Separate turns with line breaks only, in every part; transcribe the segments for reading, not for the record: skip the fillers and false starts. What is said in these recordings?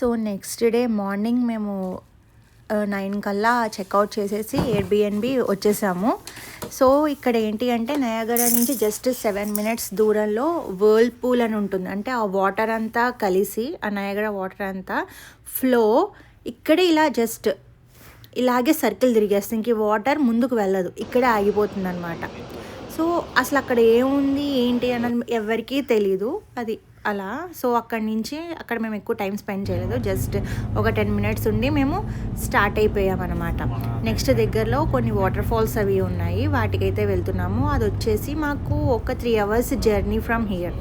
So next day morning మేము 9 కల్లా checkout చేసేసి ఎయిర్బిఎన్బి వచ్చేసాము. సో ఇక్కడ ఏంటి అంటే నయాగరా నుంచి జస్ట్ 7 మినిట్స్ దూరంలో వర్ల్పూల్ అని ఉంటుంది. అంటే ఆ వాటర్ అంతా కలిసి ఆ నయాగరా వాటర్ అంతా ఫ్లో ఇక్కడే ఇలా జస్ట్ ఇలాగే సర్కిల్ తిరిగేస్తుంది. ఇంక వాటర్ ముందుకు వెళ్ళదు, ఇక్కడే ఆగిపోతుంది అనమాట. సో అసలు అక్కడ ఏముంది ఏంటి అన్నది ఎవరికీ తెలీదు. అది అలా. సో అక్కడ మేము ఎక్కువ టైం స్పెండ్ చేయలేదు. జస్ట్ ఒక 10 మినిట్స్ ఉండి మేము స్టార్ట్ అయిపోయామన్నమాట. నెక్స్ట్ దగ్గరలో కొన్ని వాటర్ ఫాల్స్ అవి ఉన్నాయి, వాటికైతే వెళ్తున్నాము. అది వచ్చేసి మాకు ఒక 3 hours journey from here.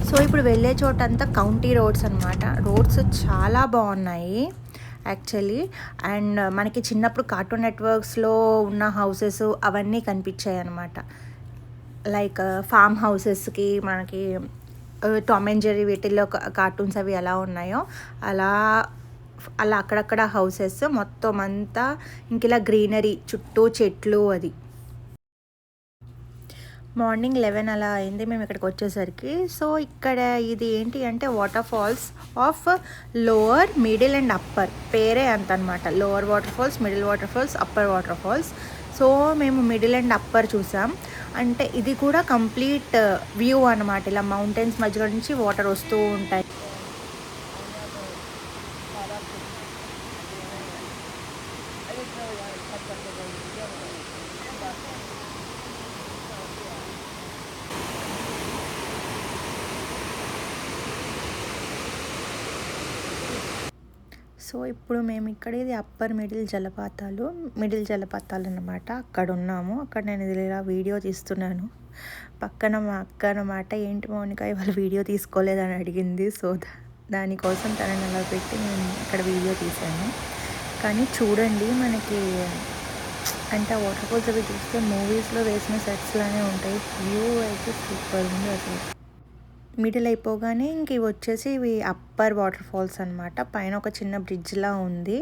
So ఇప్పుడు వెళ్ళే చోటంతా కౌంటీ రోడ్స్ అనమాట. రోడ్స్ చాలా బాగున్నాయి యాక్చువల్లీ. అండ్ మనకి చిన్నప్పుడు కార్టూన్ నెట్వర్క్స్లో ఉన్న హౌసెస్ అవన్నీ కనిపించాయి అనమాట. లైక్ ఫామ్ హౌసెస్కి మనకి టామ్ అండ్ జెర్రీ వీటిల్లో కార్టూన్స్ అవి ఎలా ఉన్నాయో అలా అలా అక్కడక్కడ హౌసెస్ మొత్తం అంతా ఇంక ఇలా గ్రీనరీ చుట్టూ చెట్లు. అది మార్నింగ్ 11 అలా అయింది మేము ఇక్కడికి వచ్చేసరికి. సో ఇక్కడ ఇది ఏంటి అంటే waterfalls of lower, middle and upper, పేరే అంత అనమాట. Lower waterfalls, middle waterfalls, upper waterfalls. So మేము మిడిల్ అండ్ అప్పర్ చూసాం. అంటే ఇది కూడా కంప్లీట్ వ్యూ అనమాట. ఇలా మౌంటైన్స్ మధ్యలో నుంచి వాటర్ వస్తూ ఉంటాయి. సో ఇప్పుడు మేము ఇక్కడ ఇది అప్పర్ మిడిల్ జలపాతాలు అన్నమాట. అక్కడ ఉన్నాము. అక్కడ నేను ఇది ఇలా వీడియో తీస్తున్నాను. పక్కన మా అక్క అన్నమాట, ఏంటి మౌనిక ఇవాళ వీడియో తీసుకోలేదని అడిగింది. సో దానికోసం తనని అలా పెట్టి నేను ఇక్కడ వీడియో తీశాను. కానీ చూడండి, మనకి అంటే వాటర్ ఫాల్స్ అవి చూస్తే మూవీస్లో వేసిన సెట్స్లానే ఉంటాయి. వ్యూ అయితే సూపర్ ఉంది అసలు. మిడిల్ అయిపోగానే ఇంక ఇవి వచ్చేసి ఇవి అప్పర్ వాటర్ ఫాల్స్ అనమాట. పైన ఒక చిన్న బ్రిడ్జ్లా ఉంది.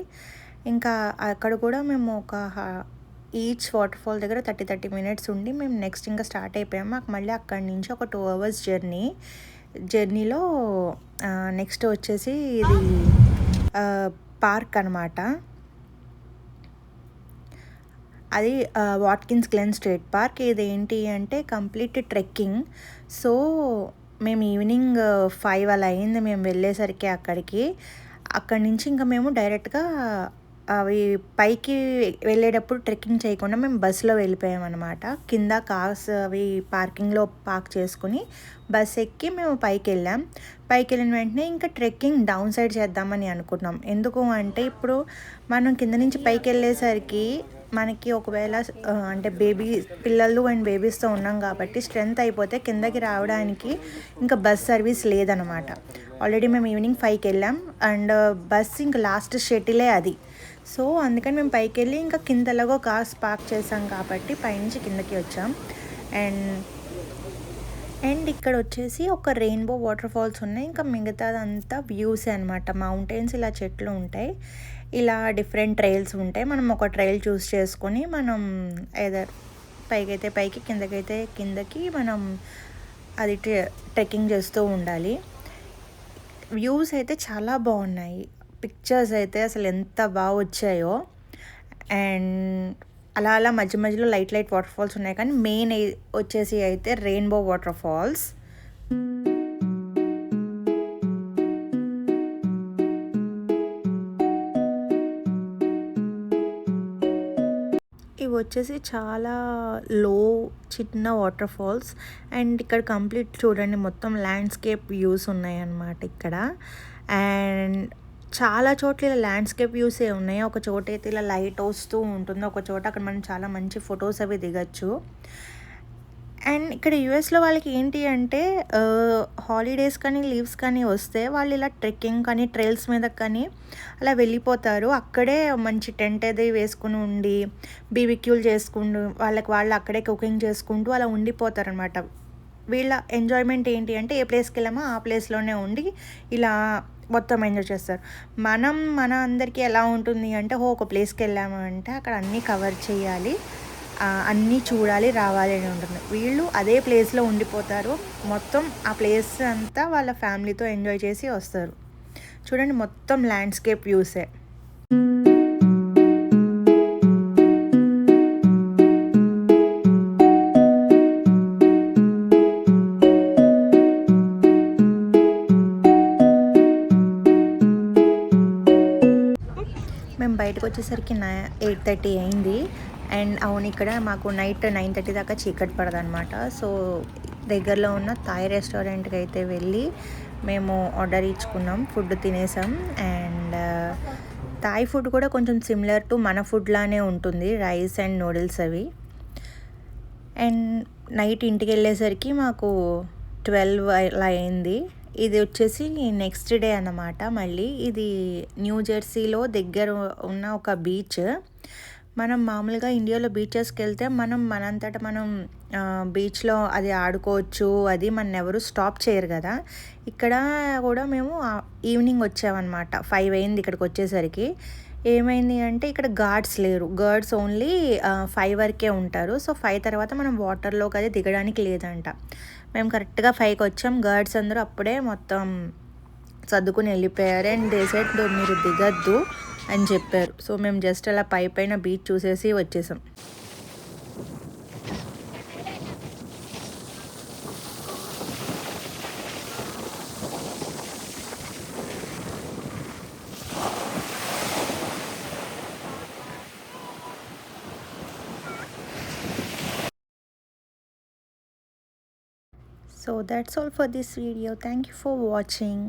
ఇంకా అక్కడ కూడా మేము ఒక ఈచ్ వాటర్ ఫాల్ దగ్గర 30 మినిట్స్ ఉండి మేము నెక్స్ట్ ఇంకా స్టార్ట్ అయిపోయాము. మాకు మళ్ళీ అక్కడి నుంచి ఒక 2 అవర్స్ జర్నీలో నెక్స్ట్ వచ్చేసి ఇది పార్క్ అనమాట. అది వాట్కిన్స్ గ్లెన్ స్టేట్ పార్క్. ఇది ఏంటి అంటే కంప్లీట్ ట్రెక్కింగ్. సో మేము ఈవినింగ్ 5 అలా అయింది మేము వెళ్ళేసరికి అక్కడి నుంచి ఇంకా మేము డైరెక్ట్గా అవి పైకి వెళ్ళేటప్పుడు ట్రెక్కింగ్ చేయకుండా మేము బస్సులో వెళ్ళిపోయామన్నమాట. కింద కార్స్ అవి పార్కింగ్లో పార్క్ చేసుకుని బస్ ఎక్కి మేము పైకి వెళ్ళిన వెంటనే ఇంకా ట్రెక్కింగ్ డౌన్ సైడ్ చేద్దామని అనుకున్నాం. ఎందుకు అంటే ఇప్పుడు మనం కింద నుంచి పైకి వెళ్ళేసరికి మనకి ఒకవేళ అంటే పిల్లలు అండ్ బేబీస్తో ఉన్నాం కాబట్టి స్ట్రెంత్ అయిపోతే కిందకి రావడానికి ఇంకా బస్ సర్వీస్ లేదనమాట. ఆల్రెడీ మేము ఈవినింగ్ 5కి వెళ్ళాం అండ్ బస్ ఇంకా లాస్ట్ షటిలే అది. సో అందుకని మేము పైకి వెళ్ళి ఇంకా కిందలాగో కార్స్ పార్క్ చేసాం కాబట్టి పైనుంచి కిందకి వచ్చాం. అండ్ ఇక్కడ వచ్చేసి ఒక రెయిన్బో వాటర్ ఫాల్స్ ఉన్నాయి. ఇంకా మిగతాదంతా వ్యూసే అనమాట. మౌంటైన్స్, ఇలా చెట్లు ఉంటాయి, ఇలా డిఫరెంట్ ట్రైల్స్ ఉంటాయి. మనం ఒక ట్రైల్ చూస్ చేసుకొని మనం ఏదర్ పైకైతే పైకి, కిందకైతే కిందకి మనం అది ట్రెక్కింగ్ చేస్తూ ఉండాలి. వ్యూస్ అయితే చాలా బాగున్నాయి. పిక్చర్స్ అయితే అసలు ఎంత బాగా వచ్చాయో. అండ్ అలా మధ్యలో లైట్ వాటర్ ఫాల్స్ ఉన్నాయి. కానీ మెయిన్ వచ్చేసి అయితే రెయిన్బో వాటర్ ఫాల్స్. ఇవి వచ్చేసి చాలా చిన్న వాటర్ ఫాల్స్. అండ్ ఇక్కడ కంప్లీట్ చూడండి, మొత్తం ల్యాండ్స్కేప్ వ్యూస్ ఉన్నాయి అన్నమాట ఇక్కడ. అండ్ చాలా చోట్ల ఇలా ల్యాండ్స్కేప్ వ్యూసే ఉన్నాయి. ఒక చోట అయితే ఇలా లైట్ వస్తూ ఉంటుంది, ఒక చోట అక్కడ మనం చాలా మంచి ఫొటోస్ అవి దిగచ్చు. అండ్ ఇక్కడ యూఎస్లో వాళ్ళకి ఏంటి అంటే హాలిడేస్ కానీ లీవ్స్ కానీ వస్తే వాళ్ళు ఇలా ట్రెక్కింగ్ కానీ ట్రైల్స్ మీద కానీ అలా వెళ్ళిపోతారు. అక్కడే మంచి టెంట్ అది వేసుకుని ఉండి బీబీక్యూలు చేసుకుంటూ వాళ్ళు అక్కడే కుకింగ్ చేసుకుంటూ అలా ఉండిపోతారనమాట. వీళ్ళ ఎంజాయ్మెంట్ ఏంటి అంటే ఏ ప్లేస్కి వెళ్ళామో ఆ ప్లేస్లోనే ఉండి ఇలా మొత్తం ఎంజాయ్ చేస్తారు. మన అందరికీ ఎలా ఉంటుంది అంటే ఒక ప్లేస్‌కి వెళ్ళాము అంటే అక్కడ అన్నీ కవర్ చేయాలి, అన్నీ చూడాలి, రావాలి అని ఉంటుంది. వీళ్ళు అదే ప్లేస్‌లో ఉండిపోతారు. మొత్తం ఆ ప్లేస్ అంతా వాళ్ళ ఫ్యామిలీతో ఎంజాయ్ చేసి వస్తారు. చూడండి మొత్తం ల్యాండ్‌స్కేప్ వ్యూసే. మేము బయటకొచ్చేసరికి 8:30 అయింది. అండ్ అవును, ఇక్కడ మాకు నైట్ 9:30 దాకా చీకటి పడదనమాట. సో దగ్గరలో ఉన్న థాయ్ రెస్టారెంట్‌కి అయితే వెళ్ళి మేము ఆర్డర్ ఇచ్చుకున్నాం, ఫుడ్ తినేసాం. అండ్ థాయ్ ఫుడ్ కూడా కొంచెం సిమిలర్ టు మన ఫుడ్ లానే ఉంటుంది, రైస్ అండ్ నూడిల్స్ అవి. అండ్ నైట్ ఇంటికి వెళ్ళేసరికి మాకు 12 అలా అయింది. ఇది వచ్చేసి నెక్స్ట్ డే అన్నమాట. మళ్ళీ ఇది న్యూ జెర్సీలో దగ్గర ఉన్న ఒక బీచ్. మనం మామూలుగా ఇండియాలో బీచెస్కి వెళ్తే మనంతట మనం బీచ్లో అది ఆడుకోవచ్చు, అది మన ఎవరు స్టాప్ చేయరు కదా. ఇక్కడ కూడా మేము ఈవినింగ్ వచ్చామన్నమాట. 5 అయింది ఇక్కడికి వచ్చేసరికి. ఏమైంది అంటే ఇక్కడ గార్డ్స్ లేరు, గార్డ్స్ ఓన్లీ 5 వరకే ఉంటారు. సో 5 తర్వాత మనం వాటర్లోకి అది దిగడానికి లేదంట. మేము కరెక్ట్గా 5కి వచ్చాం, గార్డ్స్ అందరూ అప్పుడే మొత్తం సర్దుకుని వెళ్ళిపోయారు. అండ్ దే సెడ్ మీరు దిగద్దు అని చెప్పారు. సో మేము జస్ట్ అలా పైన బీచ్ చూసేసి వచ్చేసాం. So that's all for this video. Thank you for watching.